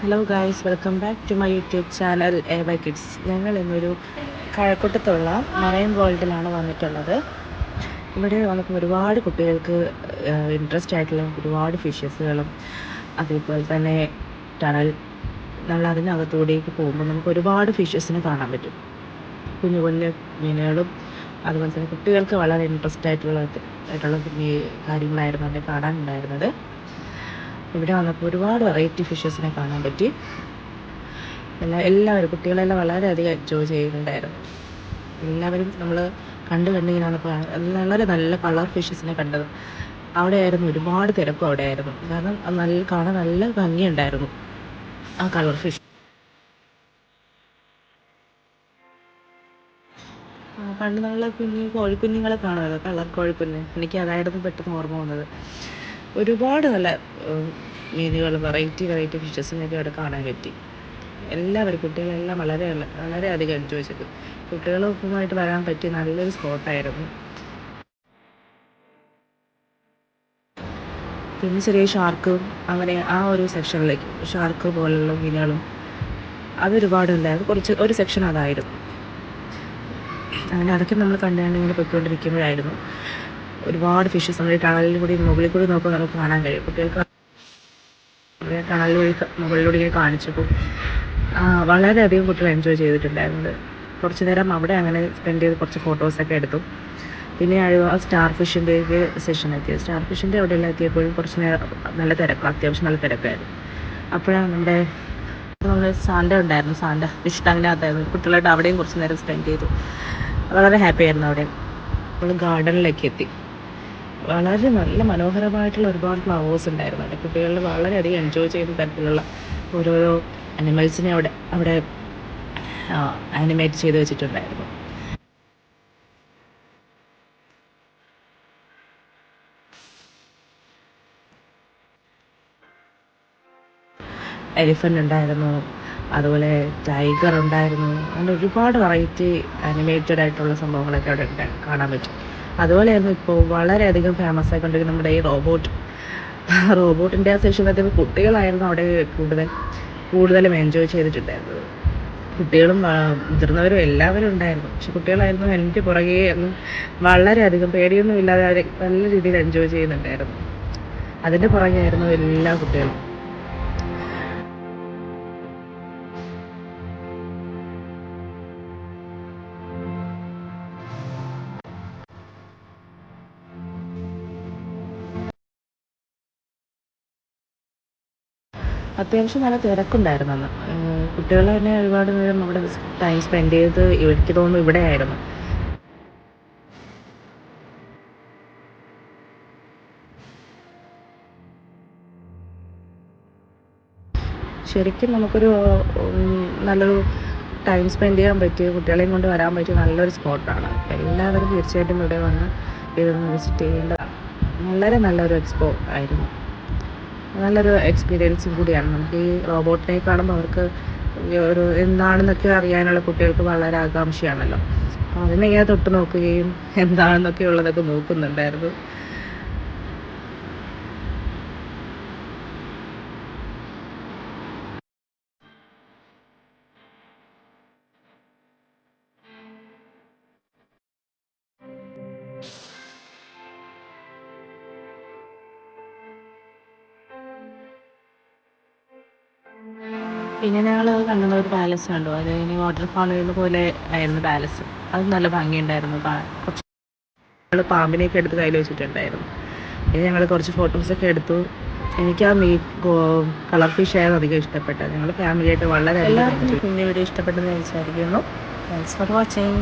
Hello guys, welcome back to my YouTube channel a by kids. ഞങ്ങൾ ഇന്നൊരു കഴക്കൂട്ടത്തുള്ള marine വേൾഡിലാണ് വന്നിട്ടുള്ളത്. ഇവിടെ വന്നപ്പോൾ ഒരുപാട് കുട്ടികൾക്ക് ഇൻട്രസ്റ്റ് ആയിട്ടുള്ള ഒരുപാട് ഫിഷസുകളും അതേപോലെ തന്നെ ടണൽ നമ്മൾ അതിനകത്തൂടേക്ക് പോകുമ്പോൾ നമുക്ക് ഒരുപാട് ഫിഷസിനെ കാണാൻ പറ്റും. കുഞ്ഞു കുഞ്ഞു മീനുകളും അതുപോലെ തന്നെ കുട്ടികൾക്ക് വളരെ ഇൻട്രസ്റ്റ് ആയിട്ടുള്ള കാര്യങ്ങളായിരുന്നു അവിടെ കാണാനുണ്ടായിരുന്നത്. ഇവിടെ വന്നപ്പോൾ ഒരുപാട് വെറൈറ്റി ഫിഷസിനെ കാണാൻ പറ്റി. എല്ലാവരും കുട്ടികളെല്ലാം വളരെയധികം എൻജോയ് ചെയ്യുന്നുണ്ടായിരുന്നു. എല്ലാവരും നമ്മൾ കണ്ടിങ്ങനെ വന്നപ്പോൾ വളരെ നല്ല കളർ ഫിഷസിനെ കണ്ടത്. അവിടെയായിരുന്നു ഒരുപാട് തിരക്കും അവിടെയായിരുന്നു. കാരണം കാണാൻ നല്ല ഭംഗിയുണ്ടായിരുന്നു ആ കളർ ഫിഷ്. പണ്ട് നമ്മൾ കോഴിക്കുഞ്ഞുങ്ങളെ കാണുമല്ലോ, കളർ കോഴിക്കുഞ്ഞ്. എനിക്ക് അതായിരുന്നു പെട്ടെന്ന് ഓർമ്മ വന്നത്. ഒരുപാട് നല്ല മീനുകൾ, വെറൈറ്റി ഫിഷസിനെയൊക്കെ അവിടെ കാണാൻ പറ്റി. എല്ലാവരും കുട്ടികളെല്ലാം വളരെയധികം എൻജോയ് ചെയ്തു. കുട്ടികളൊപ്പമായിട്ട് വരാൻ പറ്റിയ നല്ലൊരു സ്പോട്ടായിരുന്നു. പിന്നെ ചെറിയ ഷാർക്ക്, അങ്ങനെ ആ ഒരു സെക്ഷനിലേക്ക് ഷാർക്ക് പോലുള്ള മീനുകളും അതൊരുപാടുണ്ടായിരുന്നു. ഒരു സെക്ഷൻ അതായിരുന്നു. അങ്ങനെ അതൊക്കെ നമ്മൾ കണ്ടുകൊണ്ടിങ്ങനെ പൊയ്ക്കൊണ്ടിരിക്കുമ്പോഴായിരുന്നു ഒരുപാട് ഫിഷസ് നമ്മുടെ ടണലിൽ കൂടി മുകളിൽ കൂടി നോക്കുമ്പോൾ നമുക്ക് കാണാൻ കഴിയും. കുട്ടികൾക്ക് ടണൽ വഴി മുകളിലൂടെ കാണിച്ചപ്പോൾ വളരെയധികം കുട്ടികൾ എൻജോയ് ചെയ്തിട്ടുണ്ടായിരുന്നത്. കുറച്ച് നേരം അവിടെ അങ്ങനെ സ്പെൻഡ് ചെയ്ത് കുറച്ച് ഫോട്ടോസൊക്കെ എടുത്തു. പിന്നെ സ്റ്റാർ ഫിഷിൻ്റെ സെഷൻ എത്തിയത്. സ്റ്റാർ ഫിഷിൻ്റെ അവിടെയെല്ലാം എത്തിയപ്പോഴും കുറച്ച് നേരം അത്യാവശ്യം നല്ല തിരക്കായിരുന്നു. അപ്പോഴാണ് നമ്മുടെ സാൻഡ ഉണ്ടായിരുന്നു. സാൻഡ ഫിഷ് ടാങ്കിനകത്തായിരുന്നു. കുട്ടികളായിട്ട് അവിടെയും കുറച്ച് നേരം സ്പെൻഡ് ചെയ്തു. വളരെ ഹാപ്പി ആയിരുന്നു അവിടെ. നമ്മൾ ഗാർഡനിലേക്ക് എത്തി. വളരെ നല്ല മനോഹരമായിട്ടുള്ള ഒരുപാട് ഫ്ലവേഴ്സ് ഉണ്ടായിരുന്നു അവിടെ. കുട്ടികൾ വളരെയധികം എൻജോയ് ചെയ്യുന്ന തരത്തിലുള്ള ഓരോരോ അനിമൽസിനെ അവിടെ ആനിമേറ്റ് ചെയ്ത് വെച്ചിട്ടുണ്ടായിരുന്നു. എലിഫൻ്റ് ഉണ്ടായിരുന്നു, അതുപോലെ ടൈഗർ ഉണ്ടായിരുന്നു. അങ്ങനെ ഒരുപാട് വെറൈറ്റി ആനിമേറ്റഡ് ആയിട്ടുള്ള സംഭവങ്ങളൊക്കെ അവിടെ കാണാൻ പറ്റും. അതുപോലെയായിരുന്നു ഇപ്പോൾ വളരെയധികം ഫേമസ് ആയിക്കൊണ്ടിരിക്കുന്ന നമ്മുടെ ഈ റോബോട്ടിൻ്റെ ആ സെഷനകത്ത് കുട്ടികളായിരുന്നു അവിടെ കൂടുതലും എൻജോയ് ചെയ്തിട്ടുണ്ടായിരുന്നത്. കുട്ടികളും മുതിർന്നവരും എല്ലാവരും ഉണ്ടായിരുന്നു. പക്ഷെ കുട്ടികളായിരുന്നു എൻ്റെ പുറകെ ഒന്നും വളരെയധികം പേടിയൊന്നും ഇല്ലാതെ അവർ നല്ല രീതിയിൽ എൻജോയ് ചെയ്യുന്നുണ്ടായിരുന്നു. അതിൻ്റെ പുറകെയായിരുന്നു എല്ലാ കുട്ടികളും. അത്യാവശ്യം നല്ല തിരക്കുണ്ടായിരുന്നു അന്ന്. കുട്ടികൾ തന്നെ ഒരുപാട് നേരം അവിടെ ടൈം സ്പെൻഡ് ചെയ്ത് എനിക്ക് തോന്നുന്നു ഇവിടെയായിരുന്നു. ശരിക്കും നമുക്കൊരു നല്ലൊരു ടൈം സ്പെൻഡ് ചെയ്യാൻ പറ്റിയ, കുട്ടികളെയും കൊണ്ട് വരാൻ പറ്റിയ നല്ലൊരു സ്പോട്ടാണ്. എല്ലാവരും തീർച്ചയായിട്ടും ഇവിടെ വന്ന് ഇതൊന്ന് വിസിറ്റ് ചെയ്യേണ്ട നല്ലൊരു എക്സ്പോ ആയിരുന്നു. നല്ലൊരു എക്സ്പീരിയൻസും കൂടിയാണ്. നമുക്ക് ഈ റോബോട്ടിനെ കാണുമ്പോൾ അവർക്ക് എന്താണെന്നൊക്കെ അറിയാനുള്ള കുട്ടികൾക്ക് വളരെ ആകാംക്ഷയാണല്ലോ. അപ്പോൾ അതിനെ തൊട്ട് നോക്കുകയും എന്താണെന്നൊക്കെ ഉള്ളതൊക്കെ നോക്കുന്നുണ്ടായിരുന്നു. പിന്നെ ഞങ്ങൾ കണ്ടുന്ന ഒരു പാലസ് കണ്ടു. അത് ഇനി വാട്ടർ ഫാളുകൾ പോലെ ആയിരുന്നു പാലസ്. അത് നല്ല ഭംഗിയുണ്ടായിരുന്നു. കുറച്ച് ഞങ്ങൾ പാമ്പിനെയൊക്കെ എടുത്ത് കയ്യിൽ വെച്ചിട്ടുണ്ടായിരുന്നു. പിന്നെ ഞങ്ങൾ കുറച്ച് ഫോട്ടോസൊക്കെ എടുത്തു. എനിക്ക് ആ കളർ ഫിഷ് ആയിരുന്നു അധികം ഇഷ്ടപ്പെട്ടത്. ഞങ്ങൾ ഫാമിലിയായിട്ട് വളരെ എല്ലാവർക്കും കുഞ്ഞു വീഡിയോ ഇഷ്ടപ്പെട്ടെന്ന് വിചാരിക്കുന്നു. Thanks for watching.